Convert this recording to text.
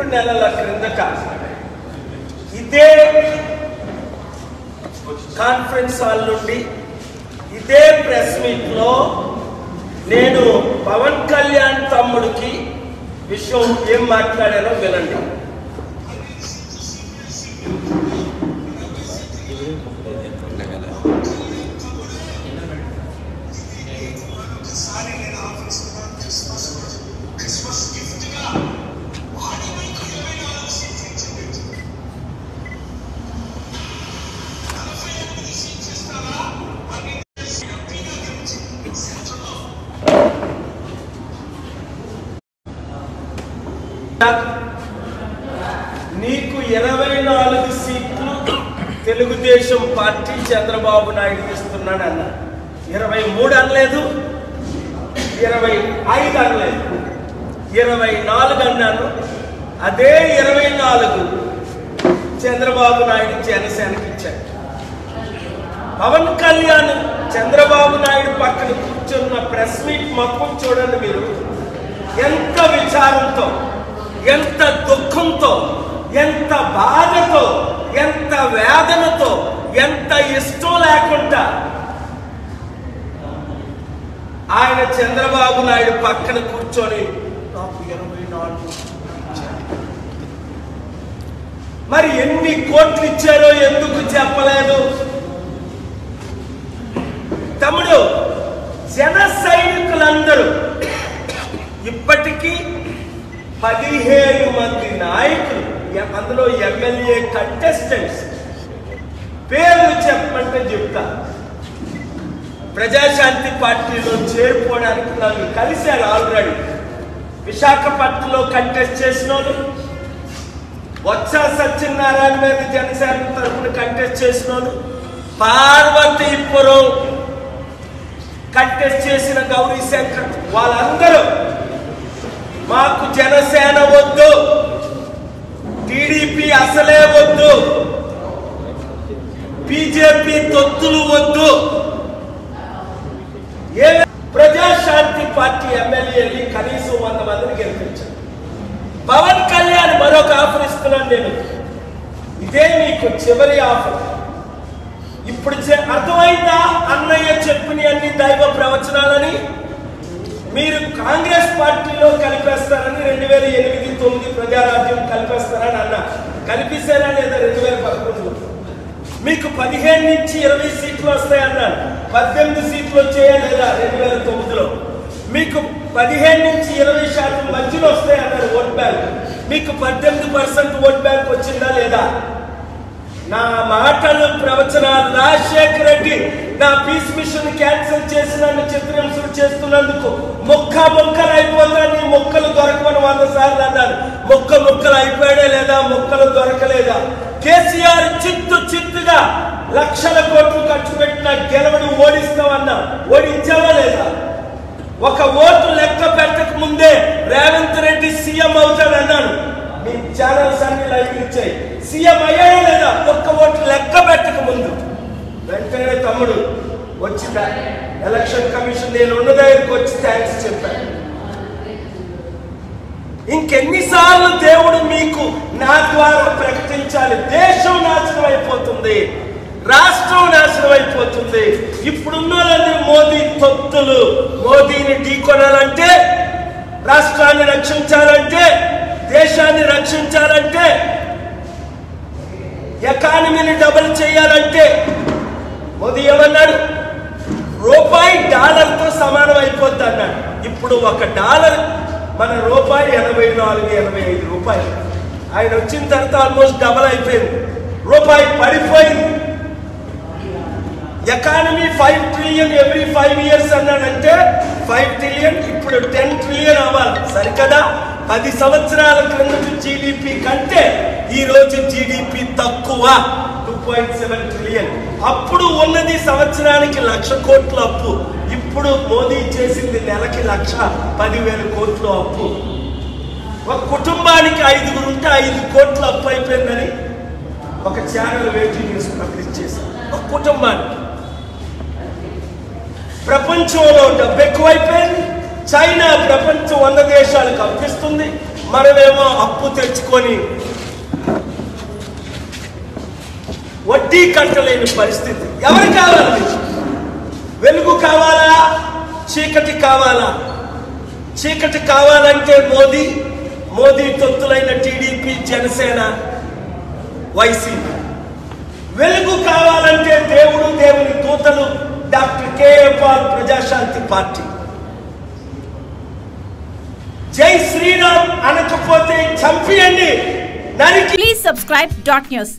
2 నెలల క్రిందట ఇదే కాన్ఫరెన్స్ హాల్ నుండి ఇదే ప్రెస్ మీట్లో నేను పవన్ కళ్యాణ్ తమ్ముడికి విషయం ఏం మాట్లాడానో వినండి. నీకు 24 సీట్లు తెలుగుదేశం పార్టీ చంద్రబాబు నాయుడు ఇస్తున్నాడు అన్న. 23 అనలేదు, 25 అనలేదు, 24 అన్నాను. అదే 24 చంద్రబాబు నాయుడు జనసేనకి ఇచ్చాడు. పవన్ కళ్యాణ్ చంద్రబాబు నాయుడు పక్కన కూర్చున్న ప్రెస్ మీట్ మొత్తం చూడండి మీరు. ఎంత విచారంతో, ఎంత దుఃఖంతో, ఎంత బాధతో, ఎంత వేదనతో, ఎంత ఇష్టం లేకుండా ఆయన చంద్రబాబు నాయుడు పక్కన కూర్చొని నాకు 24 మరి ఎన్ని కోట్లు ఇచ్చారో ఎందుకు చెప్పలేదు? తమ్ముడు, జన సైనికులందరూ ఇప్పటికీ 17 మంది నాయకులు, అందులో ఎమ్మెల్యే కంటెస్టెంట్స్ పేర్లు చెప్పమంటే చెప్తా. ప్రజాశాంతి పార్టీలో చేరుకోవడానికి నన్ను కలిశారు ఆల్రెడీ. విశాఖపట్నంలో కంటెస్ట్ చేసిన వాళ్ళు, బొత్స సత్యనారాయణ మీద జనసేన తరఫున కంటెస్ట్ చేసిన వాళ్ళు, పార్వతీపురం కంటెస్ట్ చేసిన గౌరీ శంకర్, వాళ్ళందరూ మాకు జనసేన వద్దు, టీడీపీ అసలే వద్దు, బీజేపీ తొత్తులు వద్దు, ఏ ప్రజాశాంతి పార్టీ ఎమ్మెల్యేని కనీసం 100 మందిని గెలిపించారు. పవన్ కళ్యాణ్ మరొక ఆఫర్ ఇస్తున్నాను నేను. ఇదే మీకు చివరి ఆఫర్. ఇప్పుడు అర్థమైందా అన్నయ్య చెప్పిన అన్ని దైవ ప్రవచనాలని? మీరు కాంగ్రెస్ పార్టీలో కలిపేస్తారని 2008-9 ప్రజారాజ్యం కలిపేస్తారని అన్నా. కలిపిస్తారా లేదా? 2011లో మీకు 15 నుంచి 20 సీట్లు వస్తాయన్నారు. 18 సీట్లు వచ్చాయా లేదా? 2009లో మీకు 15 నుంచి 20% మధ్యలో వస్తాయన్నారు ఓట్ బ్యాంక్. మీకు 18% ఓట్ బ్యాంక్ వచ్చిందా లేదా? నా మాటలు ప్రవచనాలు రాజశేఖర రెడ్డి నా పీస్ మిషన్ క్యాన్సిల్ చేసి నన్ను చిత్రహింసలు చేస్తున్నందుకు మొక్కలు అయిపోతా, నీ మొక్కలు దొరకమని 100 సార్లు అన్నాను. మొక్కలు అయిపోయాడే లేదా? మొక్కలు దొరకలేదా? కేసీఆర్ చిత్తుగా లక్షల కోట్లు ఖర్చు పెట్టిన గెలవడు ఓడిస్తామన్నా, ఓడించావా లేదా? ఒక ఓటు లెక్క పెట్టక ముందే రేవంత్ రెడ్డి సీఎం అవుతాడన్నాను. మీ ఛానల్స్ అన్ని లైవ్ ఇచ్చాయి. సీఎం అయ్యాడా లేదా? ఒక్క ఓటు లెక్క పెట్టక ముందు వెంటనే తమ్ముడు వచ్చిందా ఎలక్షన్ కమిషన్, నేను ఉన్న దగ్గరికి వచ్చి థ్యాంక్స్ చెప్పాను. ఇంకెన్నిసార్లు దేవుడు మీకు నా ద్వారా ప్రకటించాలి? దేశం నాశనం అయిపోతుంది, రాష్ట్రం నాశనం అయిపోతుంది. ఇప్పుడున్న వాళ్ళందరూ మోదీ తొత్తులు. మోదీని ఢీకొనాలంటే, రాష్ట్రాన్ని రక్షించాలంటే, దేశాన్ని రక్షించాలంటే, ఎకానమీని డబుల్ చేయాలంటే మోదీ ఏమన్నాడు? రూపాయి డాలర్తో సమానం అయిపోద్ది అన్నాడు. ఇప్పుడు $1 మన రూపాయి 84-85 రూపాయలు. ఆయన వచ్చిన తర్వాత ఆల్మోస్ట్ డబల్ అయిపోయింది. రూపాయి పడిపోయింది. ఎకానమీ 5 ట్రిలియన్ ఎవ్రీ 5 years అన్నాడంటే 5 ట్రిలియన్ ఇప్పుడు 10 ట్రిలియన్ అవ్వాలి. సరికదా? 10 సంవత్సరాల క్రిందటి జీడిపి కంటే ఈ రోజు జీడిపి తక్కువ, 2.7 ట్రిలియన్. అప్పుడు ఉన్నది సంవత్సరానికి 1,00,000 కోట్ల అప్పు. ఇప్పుడు మోదీ చేసింది నెలకి 1,10,000 కోట్ల అప్పు. ఒక కుటుంబానికి 5 ఉంటే 5 కోట్ల అప్పు అయిపోయిందని ఒక ఛానల్ వెయిటింగ్ న్యూస్ పబ్లిష్ చేశారు. ఒక కుటుంబానికి. ప్రపంచంలో డబ్బు ఎక్కువైపోయింది. చైనా ప్రపంచం 100 దేశాలకు అప్పిస్తుంది. మనమేమో అప్పు తెచ్చుకొని వడ్డీ కట్టలేని పరిస్థితి. ఎవరు కావాలి? వెలుగు కావాలా, చీకటి కావాలా? చీకటి కావాలంటే మోదీ తొత్తులైన టీడీపీ, జనసేన, వైసీపీ. వెలుగు కావాలంటే దేవుని దూతలు, doctor KA Paul, Prajashanti party. జై శ్రీరామ్ అనకపోతే చంపియండి, నరికి. Please subscribe .news.